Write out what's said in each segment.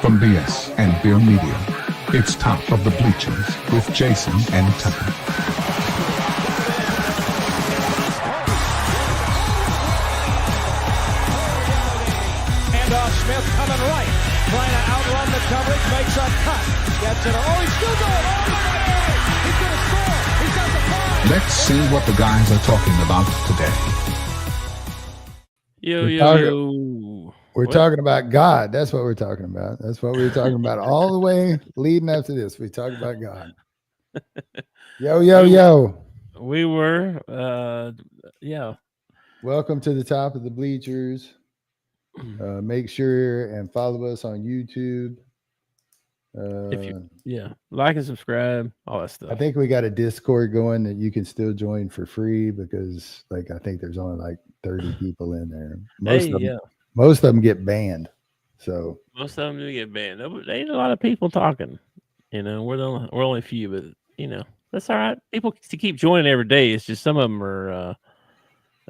From BS and Beer Media, it's Top of the Bleachers with Jason and Tucker. Handoff, Smith coming right, trying to outrun the coverage, makes a cut, gets it. Oh, he's still going. Oh, my! He's going to score. He's got the ball. Let's see what the guys are talking about today. We're talking about God. That's what we're talking about. That's what we were talking about all the way leading up to this. We talked about God. Yo. We were, yeah. Welcome to the Top of the Bleachers. Make sure and follow us on YouTube. Like and subscribe, all that stuff. I think we got a Discord going that you can still join for free because, I think there's only 30 people in there. Most of them get banned. So most of them do get banned. There ain't a lot of people talking. We're only a few, but that's all right. People keep joining every day. It's just some of them are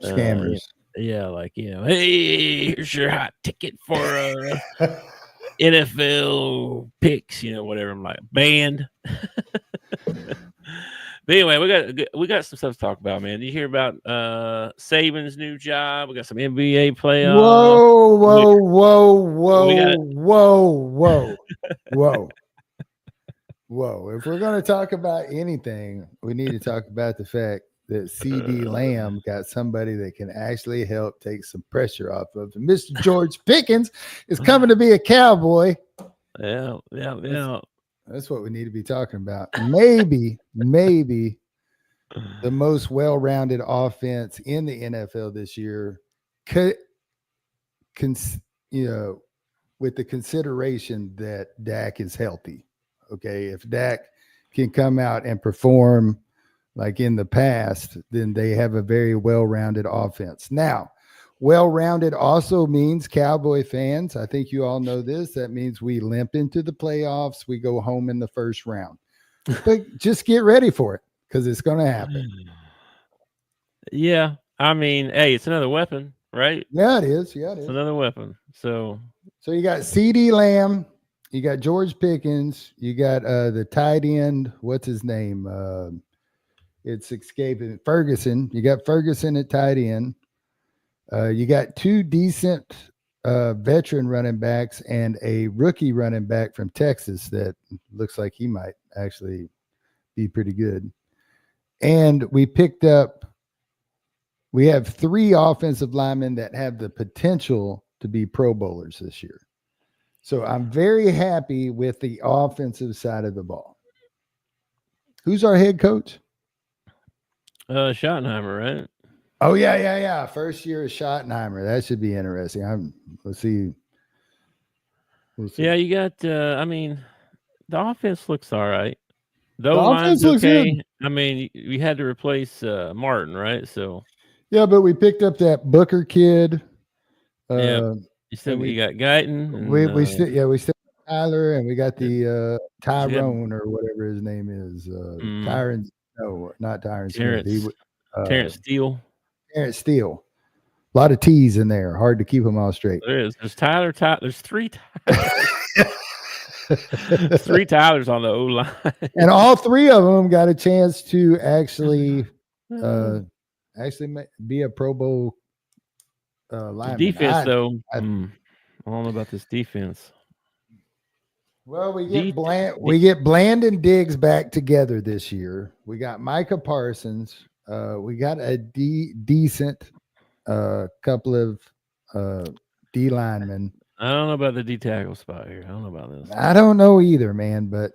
scammers. Hey, here's your hot ticket for NFL picks, whatever. I'm like, banned. But anyway, we got some stuff to talk about, man. Did you hear about Saban's new job? We got some NBA playoffs. Whoa. If we're going to talk about anything, we need to talk about the fact that CD Lamb got somebody that can actually help take some pressure off of him. Mr. George Pickens is coming to be a Cowboy. Yeah. That's what we need to be talking about. Maybe the most well-rounded offense in the NFL this year, with the consideration that Dak is healthy. Okay, if Dak can come out and perform like in the past, then they have a very well-rounded offense. Now, well-rounded also means Cowboy fans. I think you all know this. That means we limp into the playoffs. We go home in the first round. But just get ready for it because it's going to happen. Yeah. I mean, hey, it's another weapon, right? Yeah, it is. It's another weapon. So you got CD Lamb. You got George Pickens. You got the tight end. What's his name? It's escaping. Ferguson. You got Ferguson at tight end. You got two decent veteran running backs and a rookie running back from Texas that looks like he might actually be pretty good. And we have three offensive linemen that have the potential to be Pro Bowlers this year. So I'm very happy with the offensive side of the ball. Who's our head coach? Schottenheimer, right? Oh, yeah. First year of Schottenheimer. That should be interesting. We'll see. Yeah, you got, the offense looks all right. The offense looks okay. good. I mean, we had to replace Martin, right? So. Yeah, but we picked up that Booker kid. You said we got Guyton. We still have Tyler, and we got the Tyrone or whatever his name is. Tyron. No, not Tyron Smith. Terrence Steele. Terrence Steele. A lot of T's in there. Hard to keep them all straight. There is. There's Tyler. There's three Tylers. Three Tylers on the O line. And all three of them got a chance to actually be a Pro Bowl lineman. Defense, I don't know about this defense. Well, we get Bland and Diggs back together this year. We got Micah Parsons. We got a decent couple of D linemen. I don't know about the D tackle spot here. I don't know about this. I don't know either, man. But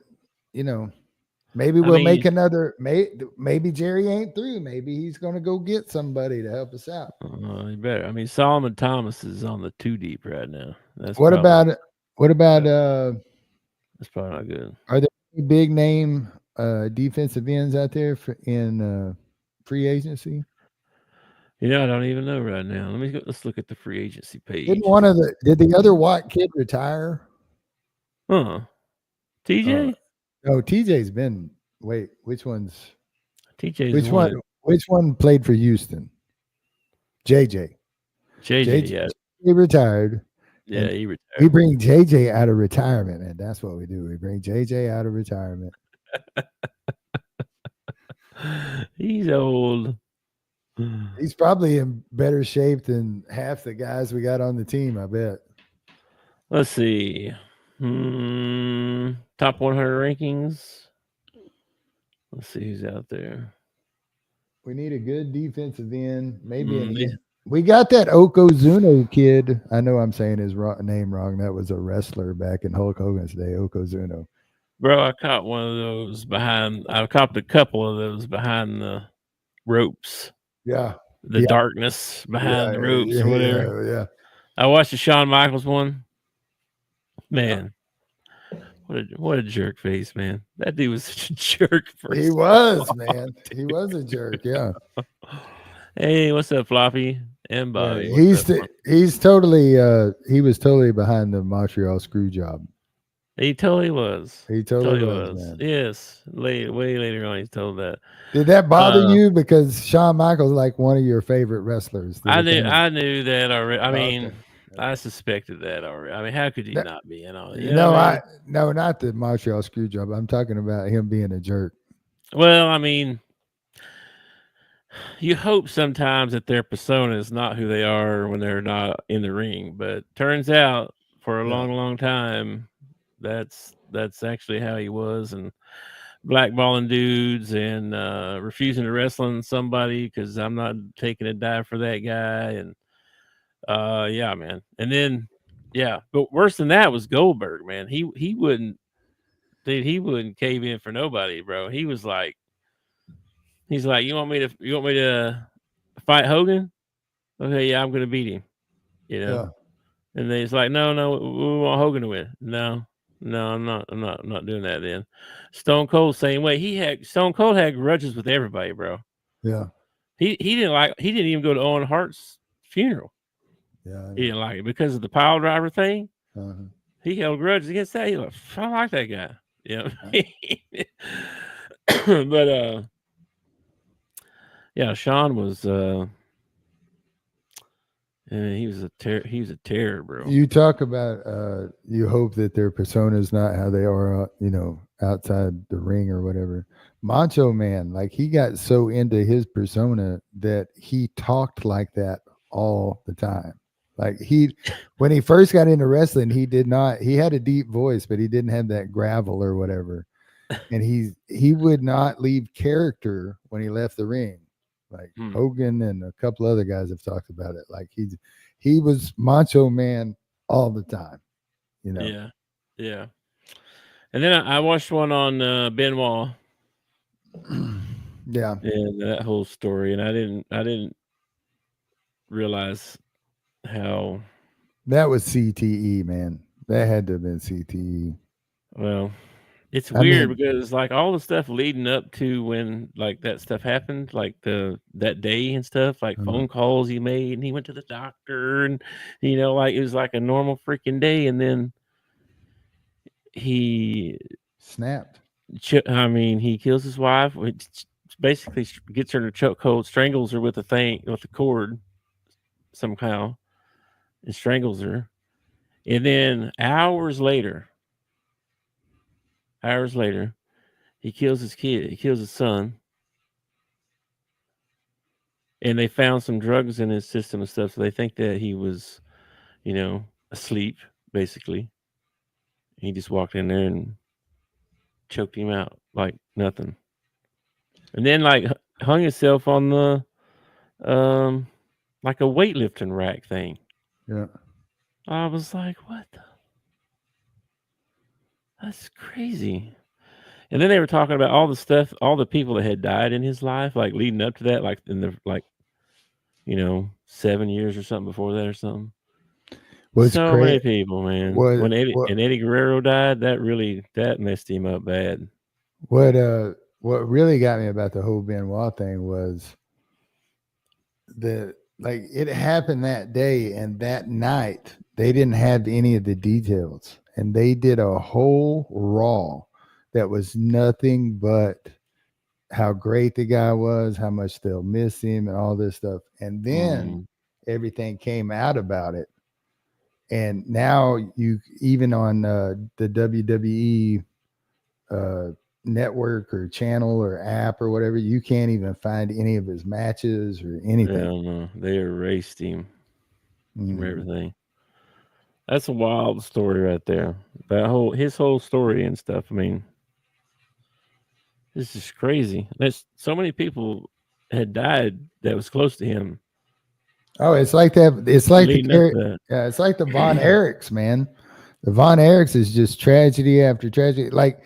maybe we'll make another. Maybe Jerry ain't through. Maybe he's going to go get somebody to help us out. You better. Solomon Thomas is on the 2 deep right now. What about? That's probably not good. Are there any big name defensive ends out there in free agency? I don't even know right now. Let's look at the free agency page. Did the other Watt kid retire? TJ? No, TJ's been. Wait, which one's? TJ's Which one played for Houston? JJ. JJ, yes. He retired. Yeah, And he we retired. bring JJ out of retirement, and that's what we do. We bring JJ out of retirement. He's old. He's probably in better shape than half the guys we got on the team, I bet. Let's see. Top 100 rankings. Let's see who's out there. We need a good defensive end, maybe Mm, they- we got that Okozuno kid. I know I'm saying his name wrong. That was a wrestler back in Hulk Hogan's day, Okozuno. Bro, I caught one of those behind. I caught a couple of those behind the ropes. Yeah. The darkness behind the ropes or whatever. Yeah. I watched the Shawn Michaels one. Man, what a jerk face, man. That dude was such a jerk. He was, man. He was a jerk. Yeah. Hey, what's up, Floppy and Bobby? Yeah, he's totally he was totally behind the Montreal screw job. He totally was. He totally was, man. Yes. Way later on, he's told that. Did that bother you? Because Shawn Michaels like one of your favorite wrestlers. I knew that already. I mean, I suspected that already. I mean, how could you not be? No, not the Montreal screw job. I'm talking about him being a jerk. Well, I mean, you hope sometimes that their persona is not who they are when they're not in the ring, but turns out for a long time that's actually how he was, and blackballing dudes and refusing to wrestle somebody because I'm not taking a dive for that guy, and yeah, man. And then but worse than that was Goldberg, man. He wouldn't cave in for nobody, bro. He's like, you want me to fight Hogan? Okay, yeah, I'm gonna beat him. And then he's like, no, we want Hogan to win. No, I'm not doing that. Then Stone Cold same way. Stone Cold had grudges with everybody, bro. Yeah. He didn't even go to Owen Hart's funeral. Yeah. He didn't like it because of the pile driver thing. Uh-huh. He held grudges against that. He like, I like that guy. But Shawn was he was a terror, bro. You talk about you hope that their persona is not how they are, outside the ring or whatever. Macho Man, like he got so into his persona that he talked like that all the time. Like when he first got into wrestling, he had a deep voice, but he didn't have that gravel or whatever. And he would not leave character when he left the ring. Like Hogan and a couple other guys have talked about it. Like he was Macho Man all the time, Yeah. And then I watched one on Benoit. Yeah. And that whole story, and I didn't realize how that was CTE, man. That had to have been CTE. Well, it's weird because like all the stuff leading up to when like that stuff happened, like that day and stuff, like phone calls he made, and he went to the doctor, and like it was like a normal freaking day, and then he snapped. He kills his wife, which basically gets her in a chokehold, strangles her with a cord somehow, and strangles her, and then hours later, he kills his kid. He kills his son. And they found some drugs in his system and stuff. So they think that he was, asleep, basically. He just walked in there and choked him out like nothing. And then like hung himself on the like a weightlifting rack thing. Yeah. I was like, what the? That's crazy. And then they were talking about all the stuff, all the people that had died in his life, like leading up to that, like in the 7 years or something before that or something. So many people, man. When Eddie Guerrero died, that messed him up bad. What really got me about the whole Benoit thing was it happened that day, and that night they didn't have any of the details, and they did a whole Raw that was nothing but how great the guy was, how much they'll miss him, and all this stuff. And then everything came out about it. And now you even on the WWE network or channel or app or whatever, you can't even find any of his matches or anything. Yeah, no, they erased him from Mhm. everything. That's a wild story right there. His whole story and stuff. I mean, this is crazy. There's so many people had died that was close to him. Oh, it's like that. It's like leading up to that. yeah, it's like the Von Erichs, man. The Von Erichs is just tragedy after tragedy. Like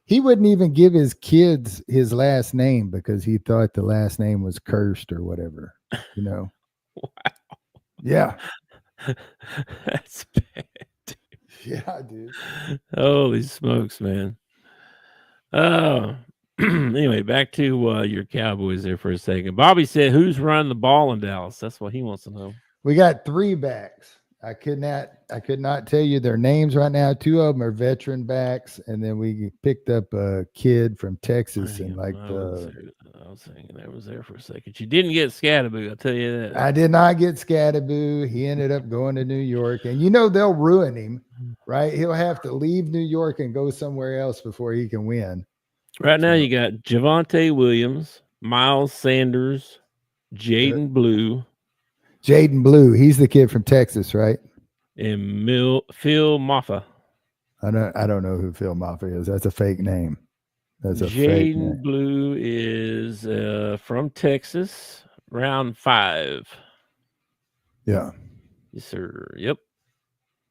he wouldn't even give his kids his last name because he thought the last name was cursed or whatever. You know. Wow. Yeah. That's bad. Yeah, dude. Holy smokes, man. Oh, anyway, back to your Cowboys there for a second. Bobby said, "Who's running the ball in Dallas?" That's what he wants to know. We got 3 backs. I could not tell you their names right now. 2 of them are veteran backs, and then we picked up a kid from Texas and I was thinking that was there for a second. You didn't get Scatterboo, I'll tell you that. I did not get Scatterboo. He ended up going to New York, and they'll ruin him, right? He'll have to leave New York and go somewhere else before he can win. Right now, you got Javonte Williams, Miles Sanders, Jaden Blue. Jaden Blue, he's the kid from Texas, right? And Phil Maffa. I don't know who Phil Maffa is. That's a fake name. That's a fake name. Jaden Blue is from Texas, round 5. Yeah. Yes, sir. Yep.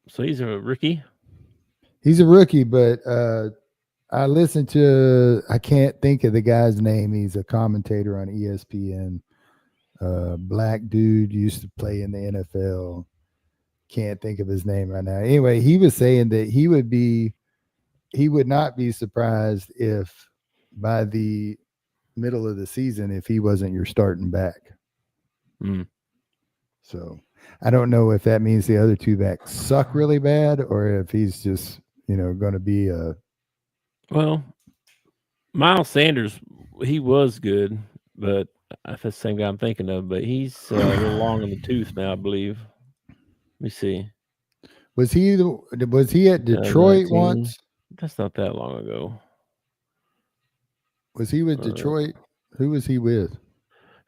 So he's a rookie. He's a rookie, but I listened to, I can't think of the guy's name. He's a commentator on ESPN. Black dude, used to play in the NFL. Can't think of his name right now. Anyway, he was saying that he would not be surprised if by the middle of the season, if he wasn't your starting back. So I don't know if that means the other 2 backs suck really bad or if he's just, going to be a. Well, Miles Sanders, he was good, but that's the same guy I'm thinking of, but he's a little long in the tooth now, I believe. Let me see. Was he at Detroit once? That's not that long ago. Was he with Detroit? Who was he with?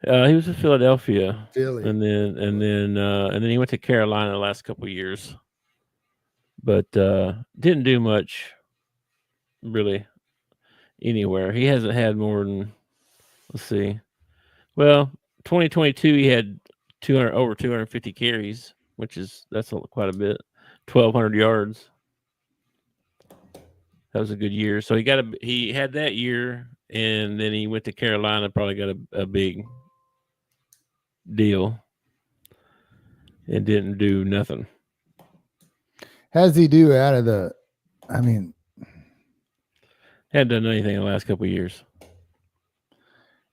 He was in Philadelphia. Philly. And then he went to Carolina the last couple of years. But didn't do much really anywhere. He hasn't had more than, let's see. Well, 2022 he had over 250 carries, that's quite a bit. 1,200 yards. That was a good year. So he had that year, and then he went to Carolina, probably got a big deal, and didn't do nothing. How does he do out of the? I mean, hadn't done anything in the last couple of years.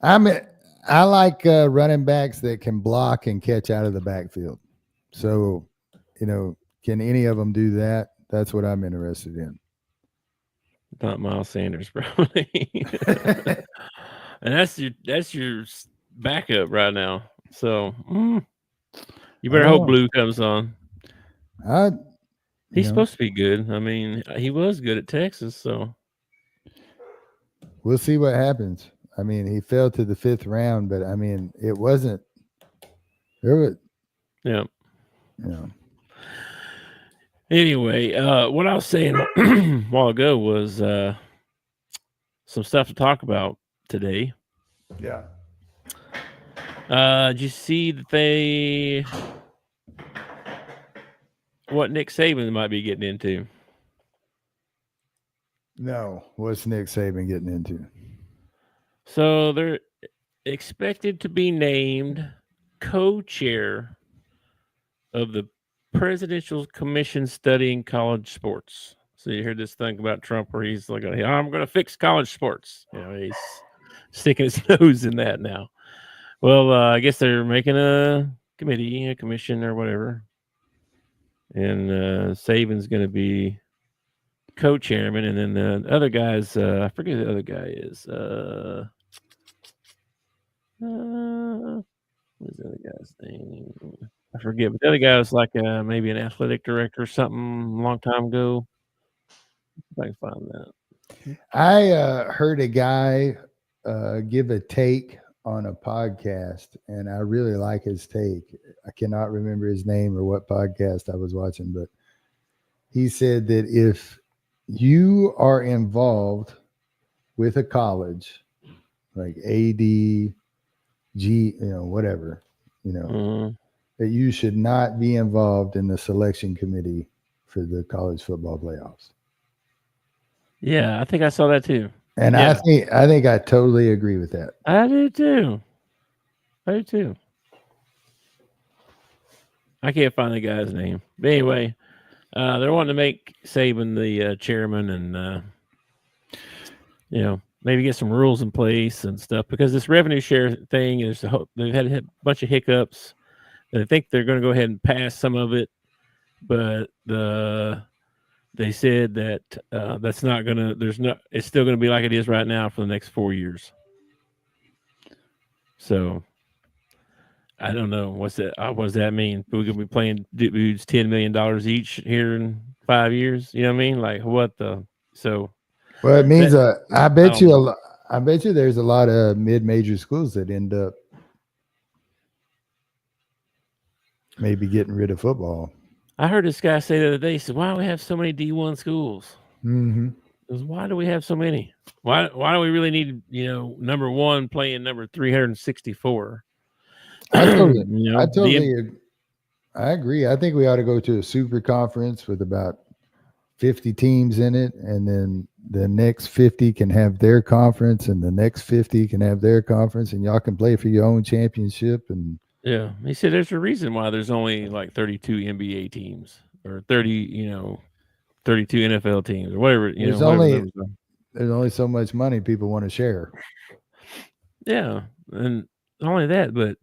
I like running backs that can block and catch out of the backfield. So, can any of them do that? That's what I'm interested in. Not Miles Sanders, probably. And that's your backup right now. So you better hope Blue comes on. He's supposed to be good. I mean, he was good at Texas, so we'll see what happens. I mean, he fell to the 5th round, but I mean, it wasn't. Yeah. Anyway, what I was saying a while ago was some stuff to talk about today. Yeah. Did you see what Nick Saban might be getting into? No. What's Nick Saban getting into? So they're expected to be named co-chair of the Presidential Commission studying college sports. So you heard this thing about Trump where he's like, I'm going to fix college sports. He's sticking his nose in that now. Well, I guess they're making a commission or whatever. And Saban's going to be co-chairman. And then the other guys, I forget who the other guy is. What's the other guy's name? I forget, but the other guy was like maybe an athletic director or something a long time ago. If I can find that. I heard a guy give a take on a podcast, and I really like his take. I cannot remember his name or what podcast I was watching, but he said that if you are involved with a college like AD, whatever, Mhm. that you should not be involved in the selection committee for the college football playoffs. Yeah, I think I saw that too. And Yeah. I think I totally agree with that. I do too. I can't find the guy's name. But anyway, they're wanting to make Saban the chairman and, maybe get some rules in place and stuff because this revenue share thing is they've had a bunch of hiccups. And I think they're going to go ahead and pass some of it, but they said that that's not going to. It's still going to be like it is right now for the next 4 years. So I don't know what does that mean? We're going to be playing dudes $10 million each here in 5 years. You know what I mean? Like what the so. Well, it means I bet you there's a lot of mid-major schools that end up maybe getting rid of football. I heard this guy say the other day, he said, why do we have so many D1 schools? Mm-hmm. Because why do we have so many? Why do we really need, number one playing number 364? I agree. I think we ought to go to a super conference with about 50 teams in it, and then the next 50 can have their conference, and the next 50 can have their conference, and y'all can play for your own championship. And yeah, he said there's a reason why there's only like 32 NBA teams or 32 NFL teams or whatever. There's only so much money people want to share. Yeah, and not only that, but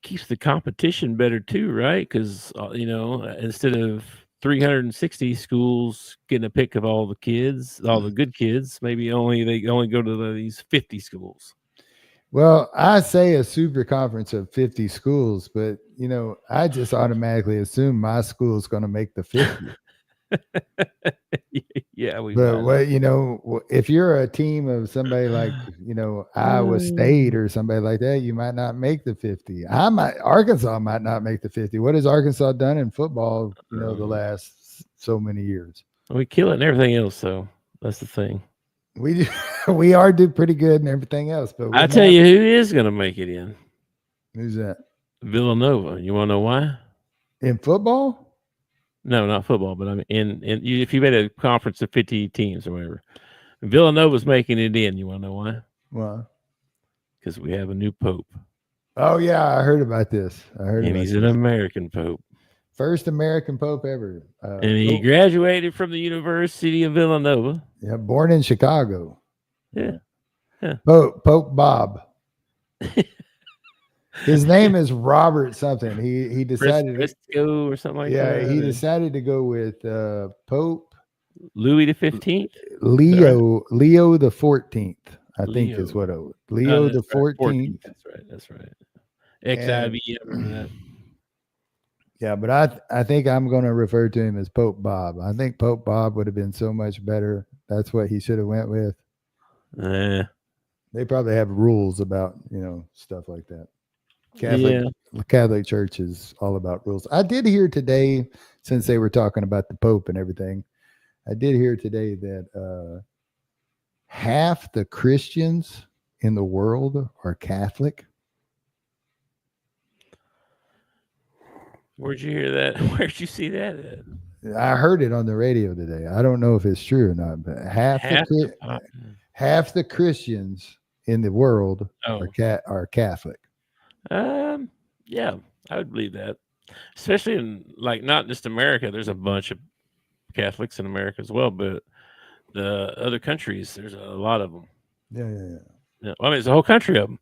keeps the competition better too, right? Because instead of 360 schools getting a pick of all the kids, all the good kids, maybe they only go to these 50 schools. Well, I say a super conference of 50 schools, but I just automatically assume my school is going to make the 50. Yeah, if you're a team of somebody like Iowa State or somebody like that, you might not make the 50. Arkansas might not make the 50. What has Arkansas done in football? The last so many years. We kill it and everything else, so that's the thing. We are do pretty good and everything else, but I tell you who is going to make it in. Who's that? Villanova. You want to know why? In football? No, not football, but I mean, if you made a conference of 50 teams or whatever, Villanova's making it in. You want to know why? Why? Because we have a new pope. Oh yeah, I heard about this. And he's an American pope. First American pope ever. And he graduated from the University of Villanova. Yeah, born in Chicago. Yeah. Pope Bob. His name is Robert something. He decided to go or something like that. Yeah, he decided to go with Pope Louis the 15th. Leo the 14th. I think is what it was. Leo the 14th. That's right. XIV. Yeah, but I think I'm going to refer to him as Pope Bob. I think Pope Bob would have been so much better. That's what he should have went with. They probably have rules about, stuff like that. Catholic Church is all about rules. I did hear today, since they were talking about the Pope and everything, I did hear today that half the Christians in the world are Catholic. Where'd you hear that? Where'd you see that at? I heard it on the radio today. I don't know if it's true or not, but half the Christians in the world are Catholic. Yeah, I would believe that. Especially in not just America. There's a bunch of Catholics in America as well, but the other countries, there's a lot of them. Yeah. Well, I mean, it's a whole country of them.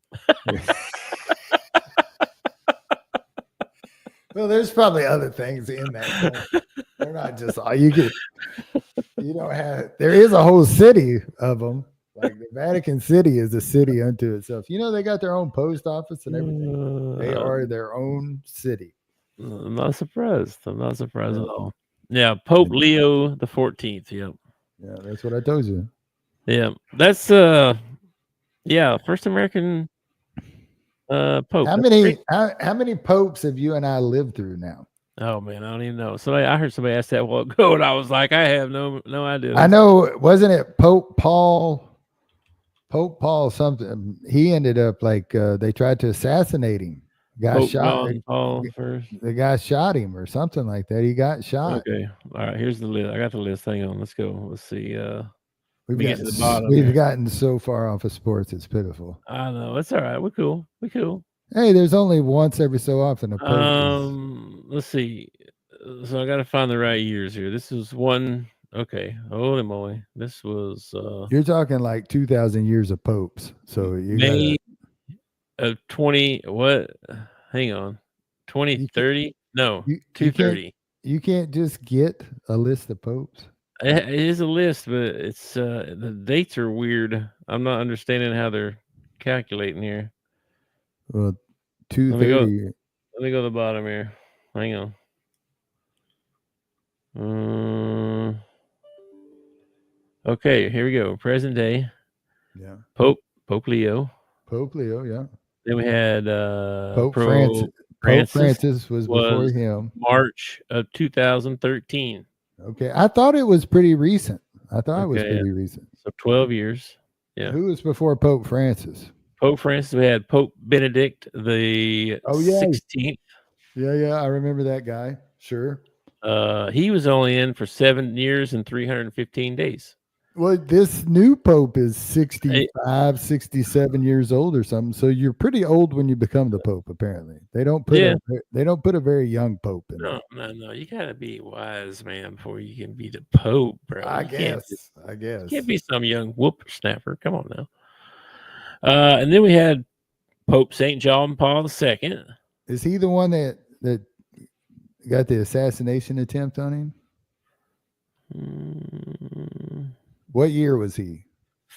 Well, there's probably other things in that. They're not just all you get. You don't have. There is a whole city of them. Like the Vatican City is a city unto itself. They got their own post office and everything. They are their own city. I'm not surprised. I'm not surprised Yeah. at all. Yeah, Pope Leo the 14th. Yep. Yeah, that's what I told you. Yeah, that's first American Pope. How That's great. many popes have you and I lived through now? Oh man, I don't even know. I heard somebody ask that a while ago, and I was like, I have no idea. I know, wasn't it Pope Paul? Pope Paul something. He ended up like they tried to assassinate him. Guy Pope shot. John Paul first. The guy shot him or something like that. He got shot. Okay, all right. Here's the list. I got the list. Hang on. Let's go. Let's see. We've me get gotten, to the bottom we've here. gotten so far off of sports, it's pitiful. I know it's all right. We're cool. We're cool. Hey, there's only once every so often a pope. Let's see. So I got to find the right years here. This is one. Okay, holy moly! This was You're talking like 2,000 years of popes. So you May gotta, of 20. What? Hang on. 2030? No, you 230. you can't just get a list of popes. It is a list, but it's the dates are weird. I'm not understanding how they're calculating here. Well, Let me 230. Let me go to the bottom here. Hang on. Okay, here we go. Present day. Yeah. Pope Leo. Pope Leo, yeah. Then we had Pope Francis. Pope Francis was before him. March of 2013. Okay. I thought it was pretty recent. I thought it was pretty recent. So 12 years. Yeah. Who was before Pope Francis? Pope Francis, we had Pope Benedict the 16th. Yeah. I remember that guy. Sure. He was only in for 7 years and 315 days. Well, this new pope is 65, 67 years old or something. So you're pretty old when you become the pope. Apparently, they don't put a very young pope in. No. You gotta be wise, man, before you can be the pope, bro. I guess. You can't be some young whippersnapper. Come on now. And then we had Pope St. John Paul II. Is he the one that got the assassination attempt on him? What year was he?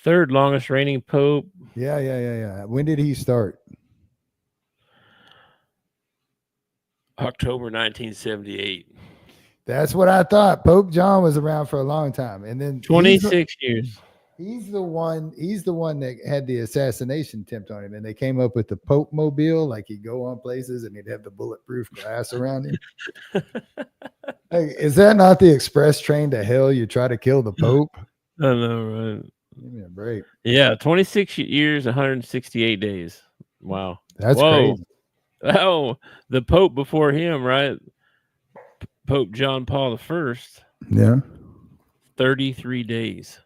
Third longest reigning pope. Yeah. When did he start? October 1978. That's what I thought. Pope John was around for a long time, and then 26 years. He's the one that had the assassination attempt on him, and they came up with the Pope Mobile. Like he'd go on places and he'd have the bulletproof glass around him. Hey, is that not the express train to hell? You try to kill the Pope? I know, right? Give me a break. Yeah, 26 years, 168 days. Wow. That's crazy. Oh, the Pope before him, right? Pope John Paul I. Yeah. 33 days.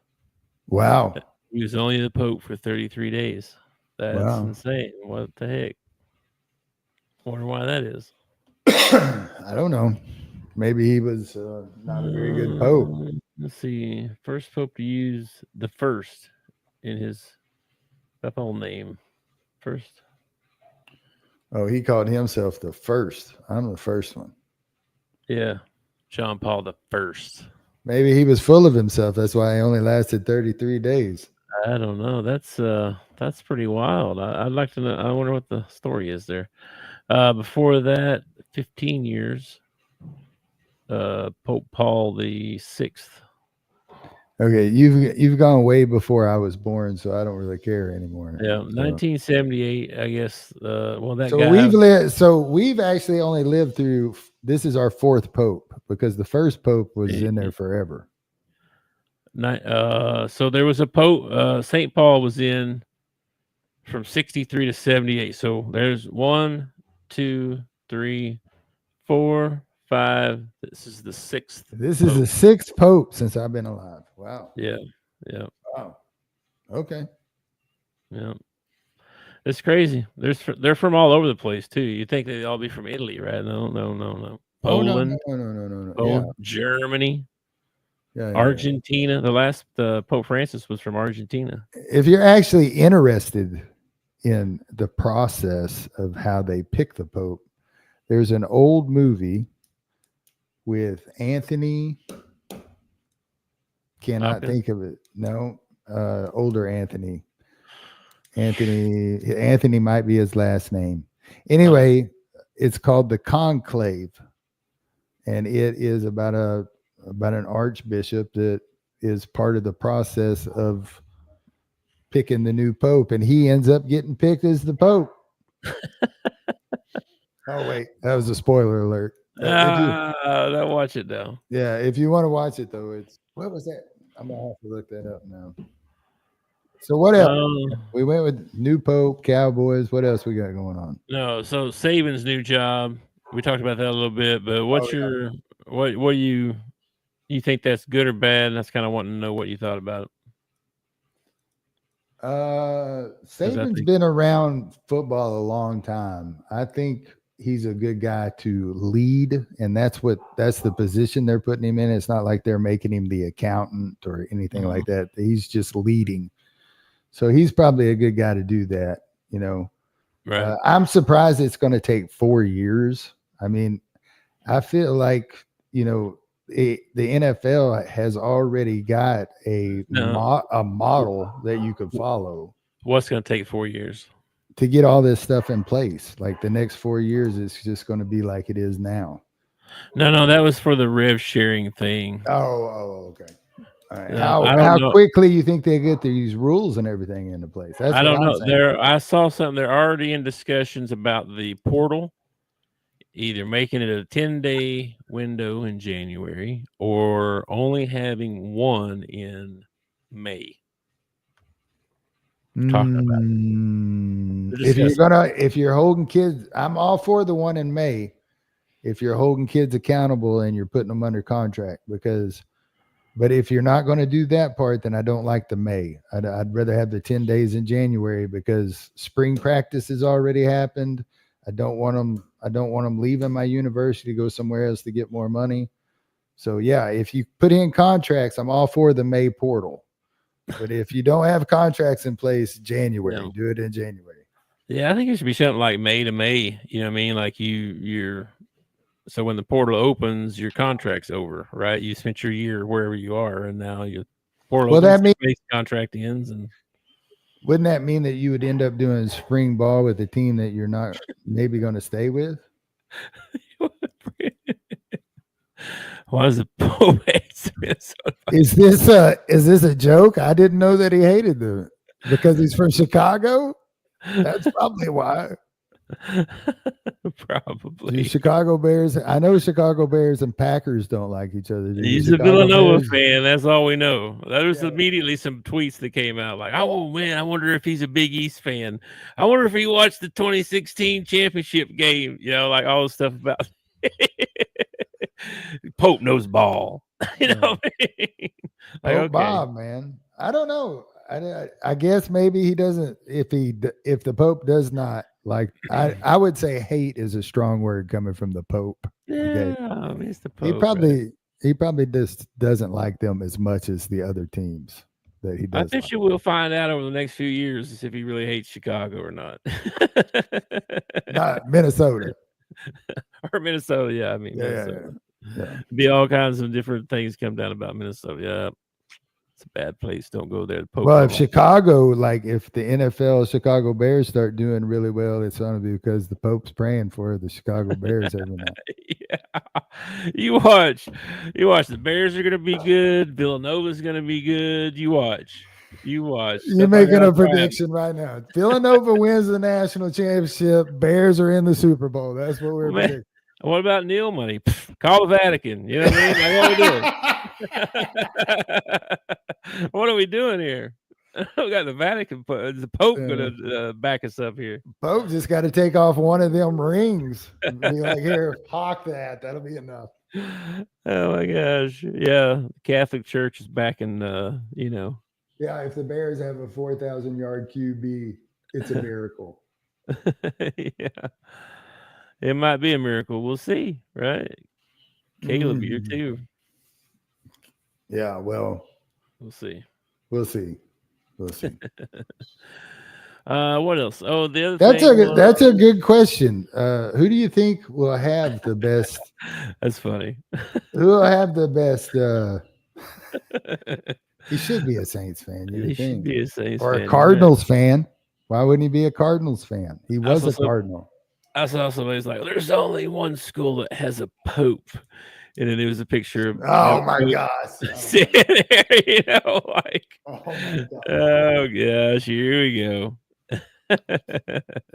Wow. He was only the Pope for 33 days. That's insane. What the heck? Wonder why that is. I don't know. Maybe he was not a very good Pope. Let's see. First Pope to use the first in his papal name. First. Oh, he called himself the first. I'm the first one. Yeah. John Paul the First. Maybe he was full of himself. That's why he only lasted 33 days. I don't know. That's pretty wild. I'd like to know. I wonder what the story is there. Before that, 15 years. Pope Paul the VI. Okay, you've gone way before I was born, so I don't really care anymore. Yeah, 1978. I guess. We've actually only lived through. This is our fourth Pope because the first Pope was in there forever. So there was a Pope. St. Paul was in from 63 to 78. So there's 1, 2, 3, 4, 5. This is the sixth. This is the sixth Pope since I've been alive. Wow. Yeah. Wow. Okay. Yeah. It's crazy. They're from all over the place too. You'd think they'd all be from Italy, right? No. Poland. No. Poland, Germany. Yeah, Argentina. The last Pope Francis was from Argentina. If you're actually interested in the process of how they pick the Pope, there's an old movie with Anthony. Cannot think of it. No, older Anthony. Anthony might be his last name. Anyway, it's called the Conclave, and it is about an archbishop that is part of the process of picking the new pope, and he ends up getting picked as the pope. Oh wait, that was a spoiler alert. Don't watch it though. Yeah, if you want to watch it though, what was that? I'm gonna have to look that up now. So what else? We went with new pope, Cowboys. What else we got going on? No, so Saban's new job. We talked about that a little bit, but what do you think that's good or bad? And that's kind of wanting to know what you thought about it. Saban's been around football a long time. I think he's a good guy to lead, and that's the position they're putting him in. It's not like they're making him the accountant or anything like that. He's just leading. So he's probably a good guy to do that, you know. Right. I'm surprised it's going to take 4 years. I mean, I feel like, you know, the NFL has already got a model that you could follow. What's going to take 4 years? To get all this stuff in place. Like the next 4 years, it's just going to be like it is now. No, that was for the rev sharing thing. Oh, okay. All right. Yeah, how quickly you think they get these rules and everything into place? I don't know. I saw something. They're already in discussions about the portal, either making it a 10-day window in January or only having one in May. Talking about it. If you're holding kids, I'm all for the one in May. If you're holding kids accountable and you're putting them under contract, but if you're not going to do that part, then I don't like the May. I'd rather have the 10 days in January because spring practice has already happened. I don't want them leaving my university to go somewhere else to get more money. So yeah, if you put in contracts, I'm all for the May portal. But if you don't have contracts in place, January, do it in January. Yeah, I think it should be something like May to May. You know what I mean? Like you're so when the portal opens, your contract's over, right? You spent your year wherever you are, and now your portal opens, that means contract ends. And wouldn't that mean that you would end up doing spring ball with a team that you're not maybe going to stay with? Why is the Pope Is this a joke? I didn't know that he hated them because he's from Chicago. That's probably why. Probably. The Chicago Bears. I know Chicago Bears and Packers don't like each other. He's a Villanova fan. That's all we know. There was immediately some tweets that came out like, "Oh man, I wonder if he's a Big East fan. I wonder if he watched the 2016 championship game. You know, like all the stuff about." Pope knows ball. You know what I mean? Like, Pope Bob, man. I don't know. I guess maybe he doesn't. If the Pope does not like, I would say hate is a strong word coming from the Pope. Yeah, I mean, it's the Pope. He probably just doesn't like them as much as the other teams that he does. I think you will find out over the next few years if he really hates Chicago or not. Not Minnesota. Or Minnesota, yeah. I mean, yeah. Be all kinds of different things come down about Minnesota. Yeah, it's a bad place. Don't go there. Well, if Chicago, like if the NFL Chicago Bears start doing really well, it's going to be because the Pope's praying for the Chicago Bears every night. Yeah, you watch. The Bears are going to be good. Villanova's going to be good. You watch. You're making a prediction right now. Villanova wins the national championship. Bears are in the Super Bowl. That's what we're predicting. What about Neil money? Call the Vatican. You know what I mean? Like, what are we doing here? We got the Vatican. The Pope going to back us up here. Pope just got to take off one of them rings and be like, here, hawk that. That'll be enough. Oh, my gosh. Yeah. The Catholic Church is backing, you know. Yeah, if the Bears have a 4,000-yard QB, it's a miracle. Yeah. It might be a miracle. We'll see, right? Caleb, you're too. Yeah, well. We'll see. We'll see. What else? Oh, the other that's a good question. Who do you think will have the best? That's funny. Who will have the best? He should be a Saints fan. He should be a Saints or fan. A Cardinals fan. Why wouldn't he be a Cardinals fan? He was a Cardinal. I saw somebody's like, "There's only one school that has a pope," and then there was a picture of Oh my gosh. sitting there, like, Oh my God. oh gosh, here we go.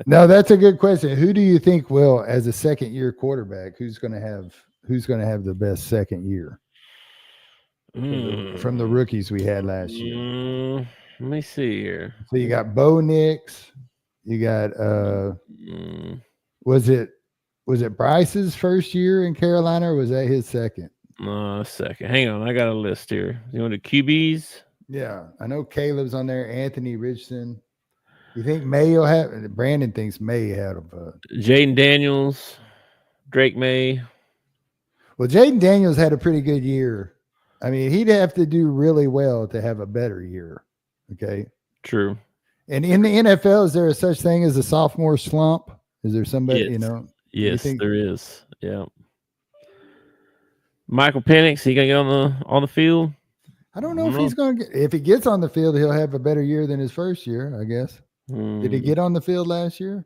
No, that's a good question. Who do you think will, as a second year quarterback, who's going to have the best second year from the rookies we had last year? Let me see here. So you got Bo Nix, you got was it Bryce's first year in Carolina, or was that his second? Second. Hang on, I got a list here. You want the QBs? Yeah, I know Caleb's on there. Anthony Richardson. You think May will have? Brandon thinks May had a. Jaden Daniels, Drake May. Well, Jaden Daniels had a pretty good year. I mean, he'd have to do really well to have a better year. Okay. True. And in the NFL, is there a such thing as a sophomore slump? Is there somebody, yes. Yes, there is. Yeah. Michael Penix, he gonna get on the field? I don't know if he's gonna get. If he gets on the field, he'll have a better year than his first year, I guess. Did he get on the field last year?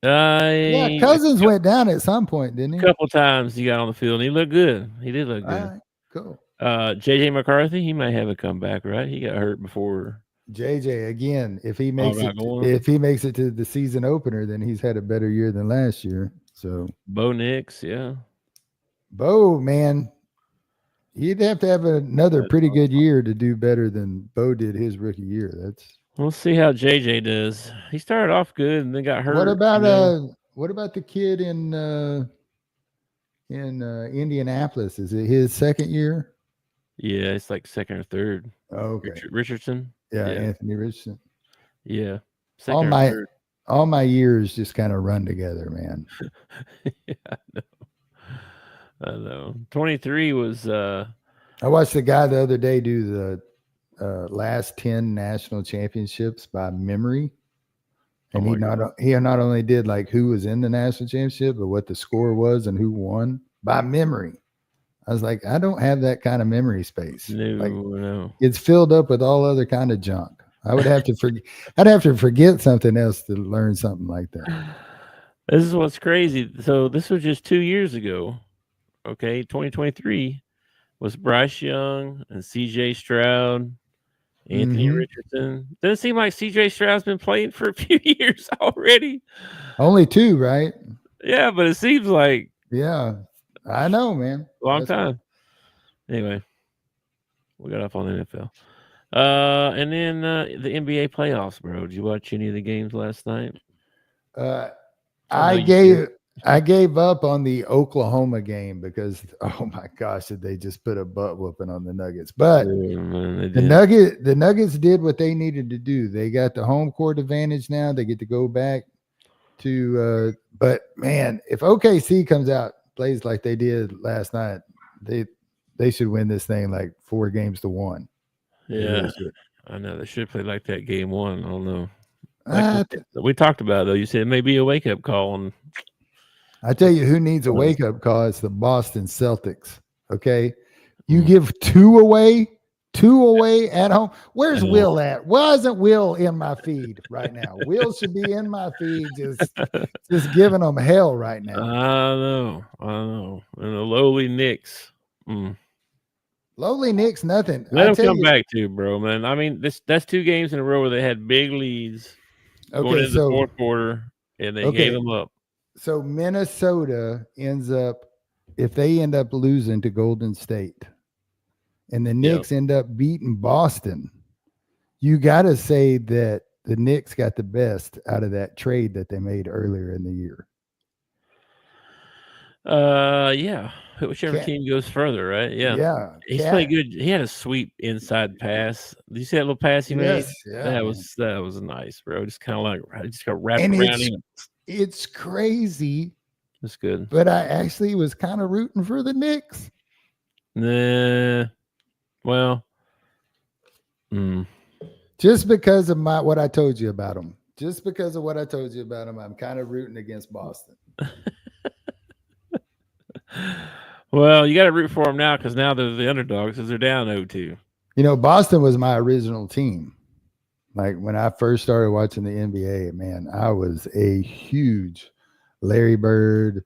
Yeah, Cousins went down at some point, didn't he? A couple times he got on the field and he looked good. He did look good. All right, cool. JJ McCarthy, he might have a comeback, right? He got hurt before. JJ again, if he makes it to the season opener, then he's had a better year than last year. So Bo Nix, yeah. Bo, man, he'd have to have another pretty good year to do better than Bo did his rookie year. We'll see how JJ does. He started off good and then got hurt. What about the kid in Indianapolis? Is it his second year? Yeah, it's like second or third. Oh, okay. Richardson. Yeah, Anthony Richardson. Yeah. All my years just kind of run together, man. Yeah, I know. 23 was I watched the guy the other day do the last 10 national championships by memory. And he not only did like who was in the national championship, but what the score was and who won by memory. I was like, I don't have that kind of memory space. No. It's filled up with all other kind of junk. I would have to forget. I'd have to forget something else to learn something like that. This is what's crazy. So this was just 2 years ago. Okay, 2023 was Bryce Young and C.J. Stroud, Anthony Richardson. Doesn't it seem like C.J. Stroud's been playing for a few years already? Only 2, right? Yeah, but it seems like I know, man. Long time. Anyway, we got off on the NFL. And then the NBA playoffs, bro. Did you watch any of the games last night? I gave up on the Oklahoma game because, oh my gosh, did they just put a butt whooping on the Nuggets? But the Nuggets did what they needed to do. They got the home court advantage now. They get to go back to. But man, if OKC comes out, plays like they did last night, they should win this thing like 4-1. Yeah, I know they should play like that game 1. I don't know. We talked about it, though. You said it may be a wake up call. And I tell you, who needs a wake up call? It's the Boston Celtics. Okay, you give 2 away at home. Where's Will at? Why isn't Will in my feed right now? Will should be in my feed, just giving them hell right now. I know. And the lowly Knicks. Lowly Knicks, nothing. Let them come back too, bro, man. I mean, that's 2 games in a row where they had big leads going into the fourth quarter, and they gave them up. So Minnesota if they end up losing to Golden State, and the Knicks end up beating Boston, you got to say that the Knicks got the best out of that trade that they made earlier in the year. Yeah. Whichever team goes further, right? Yeah. Yeah. He's played good. He had a sweep inside pass. Did you see that little pass he made? Yeah, that was nice, bro. Just kind of like just got wrapped around him. It's crazy. That's good. But I actually was kind of rooting for the Knicks. Nah. Well. Just because of what I told you about them. Just because of what I told you about them, I'm kind of rooting against Boston. Well, you got to root for them now because now they're the underdogs because they're down 0-2. Boston was my original team. Like when I first started watching the NBA, man, I was a huge Larry Bird,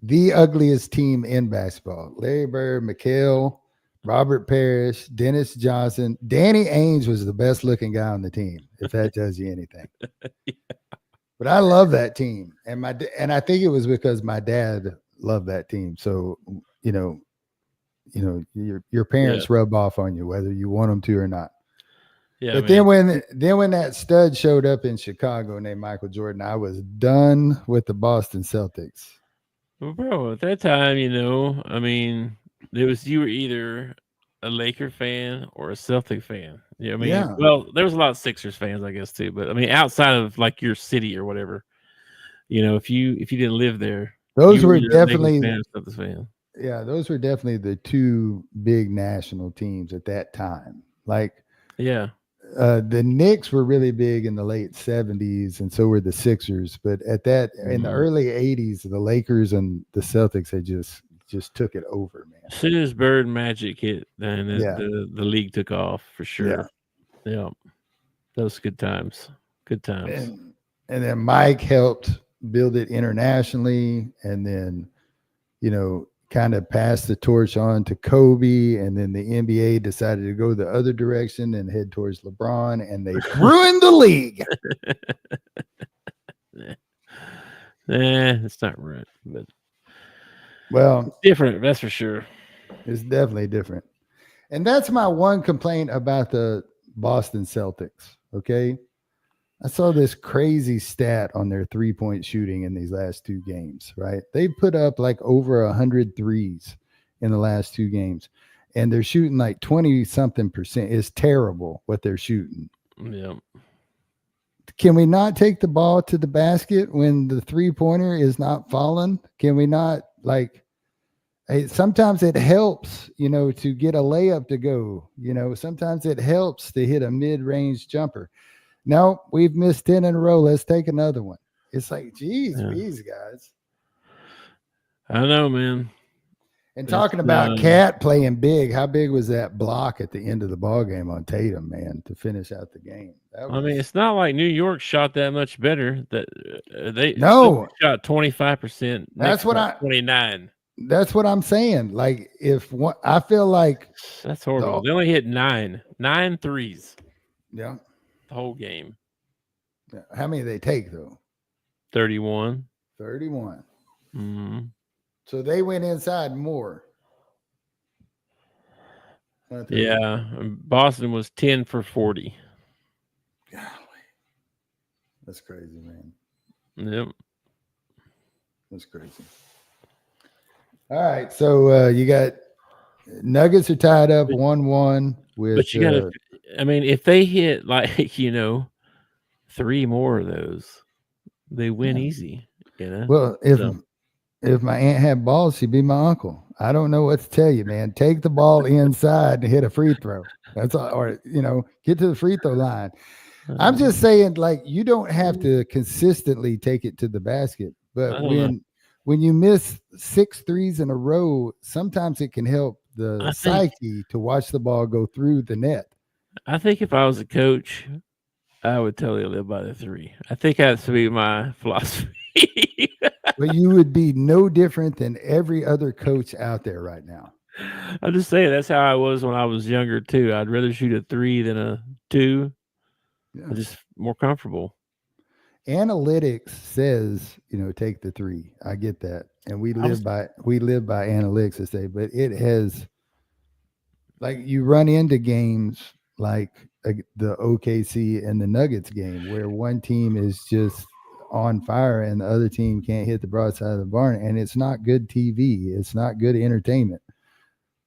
the ugliest team in basketball. Larry Bird, McHale, Robert Parrish, Dennis Johnson. Danny Ainge was the best looking guy on the team, if that tells you anything. But I love that team. And I think it was because my dad loved that team. So, your parents rub off on you, whether you want them to or not. Yeah, but then when that stud showed up in Chicago named Michael Jordan, I was done with the Boston Celtics. Well, bro, at that time, I mean, you were either a Laker fan or a Celtic fan. Yeah, I mean, well, there was a lot of Sixers fans, I guess, too. But I mean, outside of like your city or whatever, if you didn't live there, those were definitely Celtics fan. Yeah, those were definitely the two big national teams at that time. Like, yeah. The Knicks were really big in the late 70s, and so were the Sixers. But in the early 80s, the Lakers and the Celtics had just took it over, man. As soon as Bird Magic hit, then the league took off for sure. Yeah. Those good times. Good times. And then Mike helped build it internationally, and then, kind of passed the torch on to Kobe, and then the NBA decided to go the other direction and head towards LeBron, and they ruined the league. It's not right, but it's different, that's for sure. It's definitely different. And that's my one complaint about the Boston Celtics, okay? I saw this crazy stat on their three-point shooting in these last two games, right? They put up like over 100 threes in the last two games, and they're shooting like 20-something%. It's terrible what they're shooting. Yeah. Can we not take the ball to the basket when the three-pointer is not falling? Can we not, sometimes it helps, to get a layup to go. Sometimes it helps to hit a mid-range jumper. No, we've missed 10 in a row. Let's take another one. It's like, geez, guys. I know, man. And talking about Cat playing big, how big was that block at the end of the ball game on Tatum, man, to finish out the game? I mean, it's not like New York shot that much better. That they shot 25%. That's what 29. That's what I'm saying. Like, I feel like that's horrible. They only hit 9 threes. Yeah. The whole game. Yeah. How many did they take, though? 31. 31. Mm-hmm. So they went inside more. Yeah. Boston was 10 for 40. Golly. That's crazy, man. Yep. That's crazy. All right. So you got Nuggets are tied up 1-1 with. But you got to. I mean, if they hit 3 more of those, they win easy. Well, if my aunt had balls, she'd be my uncle. I don't know what to tell you, man. Take the ball inside and hit a free throw. That's all, or get to the free throw line. I'm just saying, you don't have to consistently take it to the basket, but when you miss 6 threes in a row, sometimes it can help the psyche to watch the ball go through the net. I think if I was a coach, I would totally live by the 3. I think that's to be my philosophy. But you would be no different than every other coach out there right now. I'm just saying that's how I was when I was younger too. I'd rather shoot a 3 than a 2. Yeah. I'm just more comfortable. Analytics says, take the 3. I get that. And we live by analytics to say, but it has, you run into games like the OKC and the Nuggets game where one team is just on fire and the other team can't hit the broadside of the barn, and it's not good TV. It's not good entertainment.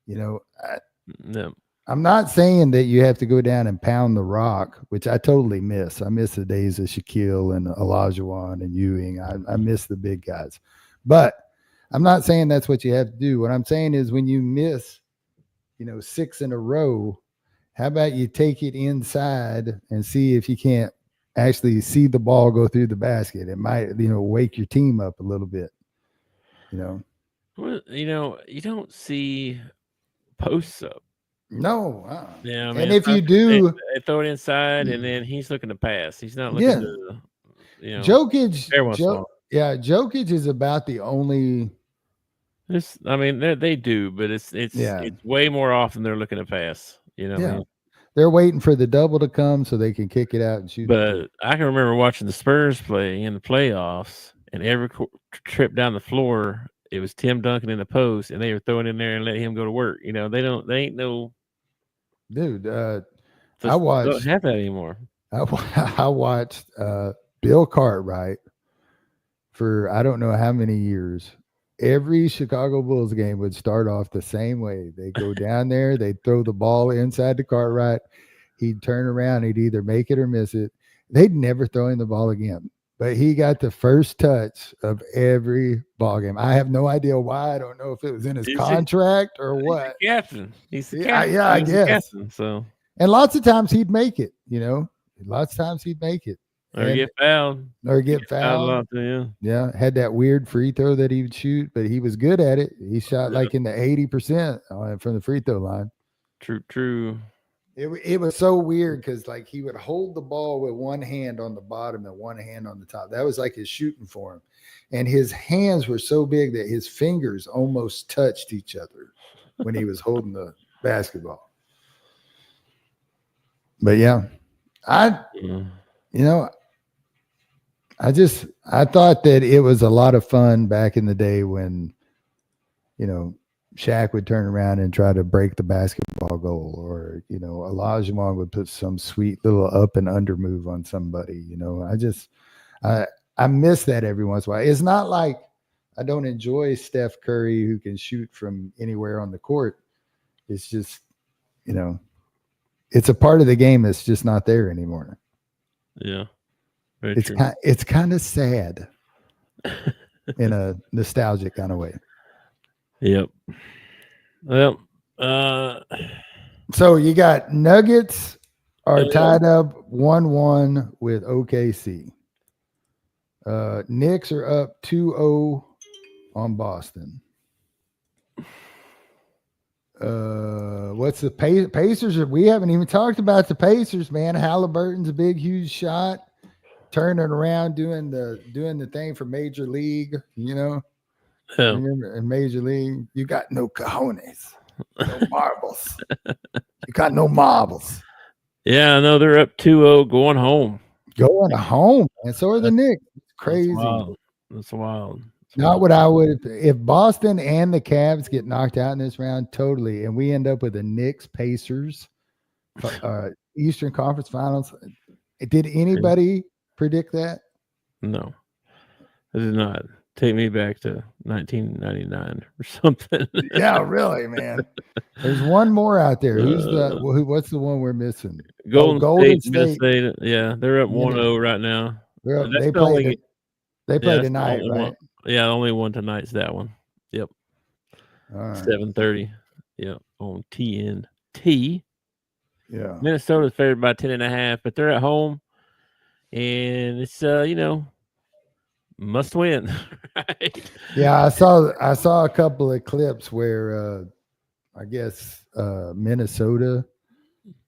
No. I'm not saying that you have to go down and pound the rock, which I totally miss. I miss the days of Shaquille and Olajuwon and Ewing. I miss the big guys. But I'm not saying that's what you have to do. What I'm saying is when you miss, 6 in a row, how about you take it inside and see if you can't actually see the ball go through the basket? It might, wake your team up a little bit, Well, you don't see posts up. No. Yeah, I mean, And if you do, they throw it inside, and then he's looking to pass. He's not looking to, Jokic, every once in a while. Jokic is about the only. I mean, they do, but it's way more often they're looking to pass. You know what I mean? They're waiting for the double to come so they can kick it out and shoot. But I can remember watching the Spurs play in the playoffs, and every trip down the floor, it was Tim Duncan in the post, and they were throwing in there and letting him go to work. You know, they ain't no. Dude, I watched. Don't have that anymore. I watched Bill Cartwright for I don't know how many years. Every Chicago Bulls game would start off the same way. They go down there, they'd throw the ball inside the Cartwright. He'd turn around, he'd either make it or miss it. They'd never throw in the ball again. But he got the first touch of every ball game. I have no idea why. I don't know if it was in his contract or what. He's the captain. He's the captain. Yeah, I guess. Captain, so. And lots of times he'd make it, Lots of times he'd make it. Or get fouled. Yeah, had that weird free throw that he would shoot, but he was good at it. He shot like in the 80% from the free throw line. True. It was so weird because like he would hold the ball with one hand on the bottom and one hand on the top. That was like his shooting form. And his hands were so big that his fingers almost touched each other when he was holding the basketball. But yeah, I thought that it was a lot of fun back in the day when, Shaq would turn around and try to break the basketball goal, or, Olajuwon would put some sweet little up and under move on somebody. I miss that every once in a while. It's not like I don't enjoy Steph Curry who can shoot from anywhere on the court. It's just, it's a part of the game that's just not there anymore. Yeah. It's kind of sad in a nostalgic kind of way. Yep. Well, so you got Nuggets are tied up 1-1 with OKC. Knicks are up 2-0 on Boston. What's the Pacers? We haven't even talked about the Pacers, man. Halliburton's a big, huge shot. Turning around, doing the thing for Major League, Remember in Major League, you got no cojones, no marbles. You got no marbles. Yeah, I know they're up 2-0 going home. And so are the Knicks. It's crazy. That's wild. Not what I would if Boston and the Cavs get knocked out in this round, totally, and we end up with the Knicks Pacers Eastern Conference Finals. Did anybody predict that? No, I did not. Take me back to 1999 or something. Yeah, really, man. There's one more out there. What's the one we're missing? Golden State. Yeah, they're up 1-0 right now. They play tonight, right? The only one tonight's that one. Yep. All right. 7:30. Yep, on TNT. Yeah. Minnesota's favored by 10.5, but they're at home, and it's must win. Right? Yeah, I saw a couple of clips where I guess Minnesota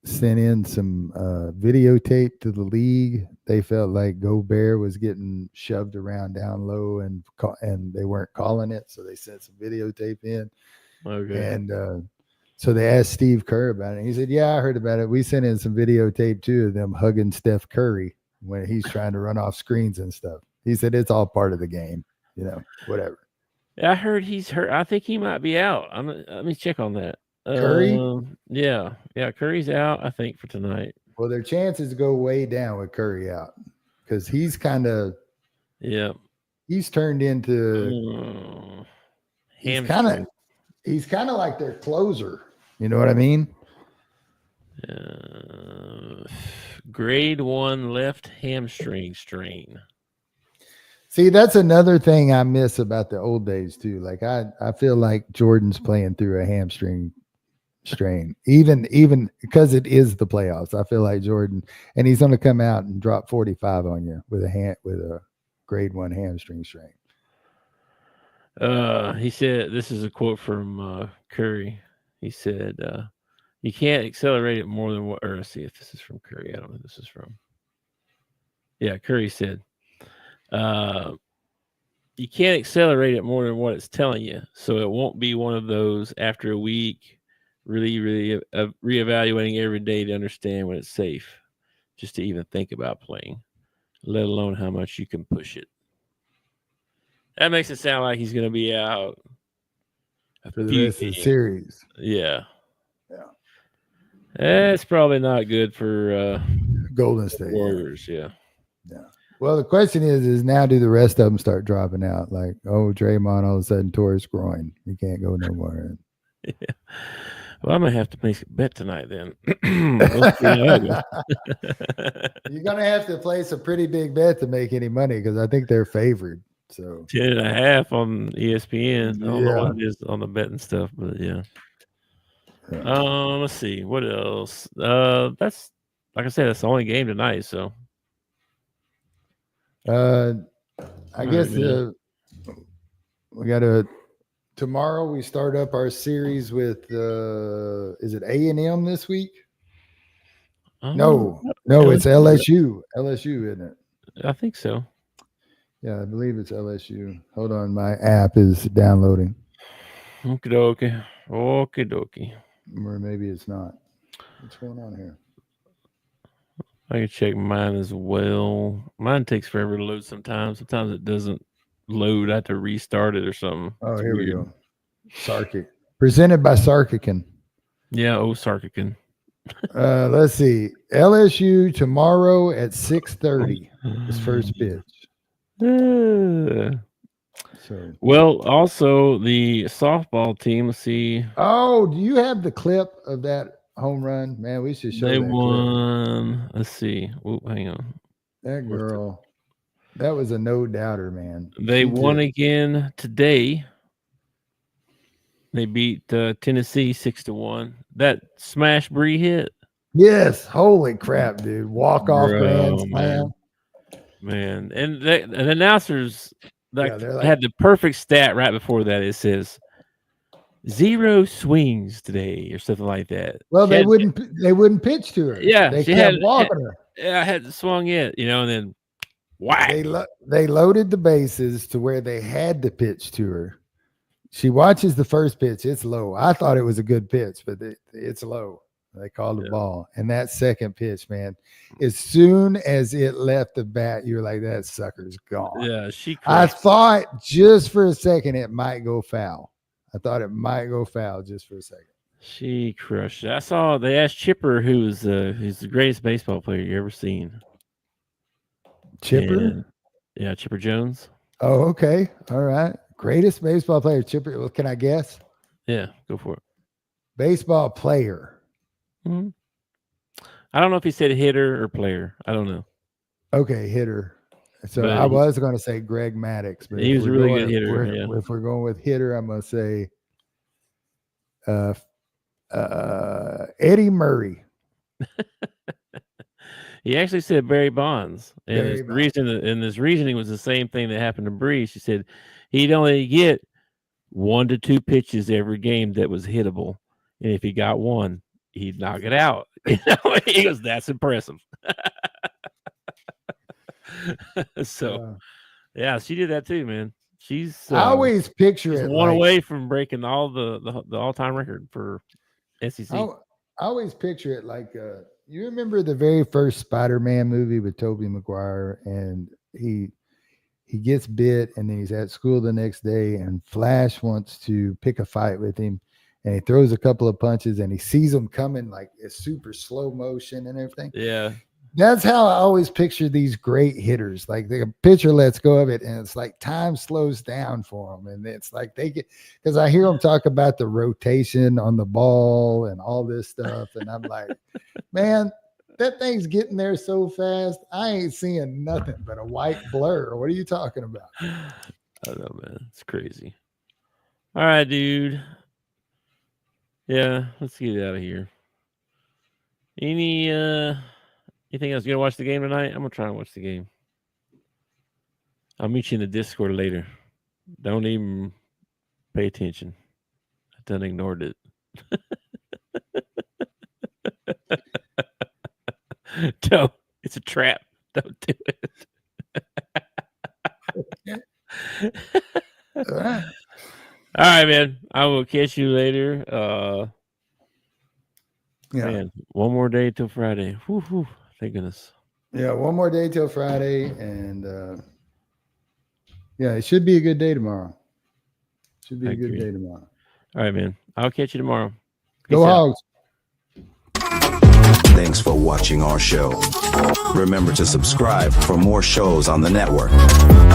sent in some videotape to the league. They felt like Gobert was getting shoved around down low and they weren't calling it, so they sent some videotape in. Okay. And so they asked Steve Kerr about it. And he said, "Yeah, I heard about it. We sent in some videotape too of them hugging Steph Curry when he's trying to run off screens and stuff." He said it's all part of the game, whatever. I heard he's hurt. I think he might be out. Let me check on that. Curry? Yeah, Curry's out, I think, for tonight. Well, their chances go way down with Curry out because he's kind of he's turned into he's kind of like their closer. You know what I mean? Grade 1 left hamstring strain. See, that's another thing I miss about the old days too. Like I feel like Jordan's playing through a hamstring strain, even because it is the playoffs. I feel like Jordan, and he's going to come out and drop 45 on you with a grade 1 hamstring strain. He said, this is a quote from Curry. He said, You can't accelerate it more than what. Or let's see if this is from Curry. I don't know who this is from. Yeah, Curry said, you can't accelerate it more than what it's telling you. So it won't be one of those after a week, really reevaluating every day to understand when it's safe, just to even think about playing, let alone how much you can push it. That makes it sound like he's going to be out for the rest of the series. Yeah. Yeah. That's probably not good for Golden State Warriors. Yeah. Well, the question is now do the rest of them start dropping out? Like, oh, Draymond all of a sudden tore his groin. He can't go no more. Yeah. Well, I might have to make a bet tonight then. You're gonna have to place a pretty big bet to make any money because I think they're favored. So 10.5 on ESPN. I don't know what it is on the betting stuff, but yeah. Let's see what else. That's like I said, that's the only game tonight. So, I guess we got tomorrow. We start up our series with is it A&M this week? No, it's LSU. LSU, isn't it? I think so. Yeah, I believe it's LSU. Hold on, my app is downloading. Okie dokie. Or maybe it's not. What's going on here? I can check mine as well. Mine takes forever to load sometimes. Sometimes it doesn't load. I have to restart it or something. Oh, it's here weird. We go. Sarkic. Presented by Sarkican. Yeah, Sarkican. Let's see. LSU tomorrow at 6:30. His first pitch. So, well, also the softball team. Let's see. Oh, do you have the clip of that home run? Man, we should show they that won. Clip. Let's see. Oh, hang on. That girl, that was a no doubter, man. They won again today. They beat Tennessee 6-1. That smash Bree hit. Yes, holy crap, dude! Walk off grand slam. Man, and the announcers had the perfect stat right before that. It says 0 swings today or something like that. Well, they wouldn't pitch to her. Yeah, they kept walking her. Yeah, I hadn't swung yet, and then whack. They loaded the bases to where they had to pitch to her. She watches the first pitch. It's low. I thought it was a good pitch, but it's low. They called the ball. And that second pitch, man, as soon as it left the bat, you're like, that sucker's gone. Yeah, I thought just for a second it might go foul. I thought it might go foul just for a second. She crushed it. I saw they asked Chipper, who's the greatest baseball player you ever seen. Chipper? Yeah, Chipper Jones. Oh, okay. All right. Greatest baseball player, Chipper. Well, can I guess? Yeah, go for it. Baseball player. Mm-hmm. I don't know if he said hitter or player. I don't know. Okay, hitter. So I was going to say Greg Maddux, but he was a really good hitter. If we're going with hitter, I'm going to say Eddie Murray. He actually said Barry Bonds, and his reasoning was the same thing that happened to Bree. She said he'd only get 1 to 2 pitches every game that was hittable, and if he got one, he'd knock it out. He goes, "That's impressive." So, yeah, she did that too, man. She's I always picture it one away from breaking all the all-time record for SEC. I always picture it like you remember the very first Spider-Man movie with Tobey Maguire, and he gets bit, and then he's at school the next day, and Flash wants to pick a fight with him, and he throws a couple of punches, and he sees him coming like a super slow motion and everything. Yeah. That's how I always picture these great hitters. Like the pitcher lets go of it, and it's like time slows down for them. And it's like they get, because I hear them talk about the rotation on the ball and all this stuff. And I'm like, man, that thing's getting there so fast. I ain't seeing nothing but a white blur. What are you talking about? I don't know, man. It's crazy. All right, dude. Yeah, let's get out of here. Anything else? You gonna watch the game tonight? I'm gonna try and watch the game. I'll meet you in the Discord later. Don't even pay attention. I done ignored it. Don't. It's a trap. Don't do it. All right. All right, man. I will catch you later. Yeah. Man, one more day till Friday. Whew, whew. Thank goodness. Yeah, one more day till Friday, and yeah, it should be a good day tomorrow. Should be I a good agree. day tomorrow. All right, man. I'll catch you tomorrow. Go Peace out. Hogs. Thanks for watching our show. Remember to subscribe for more shows on the network.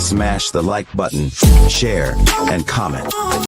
Smash the like button, share, and comment.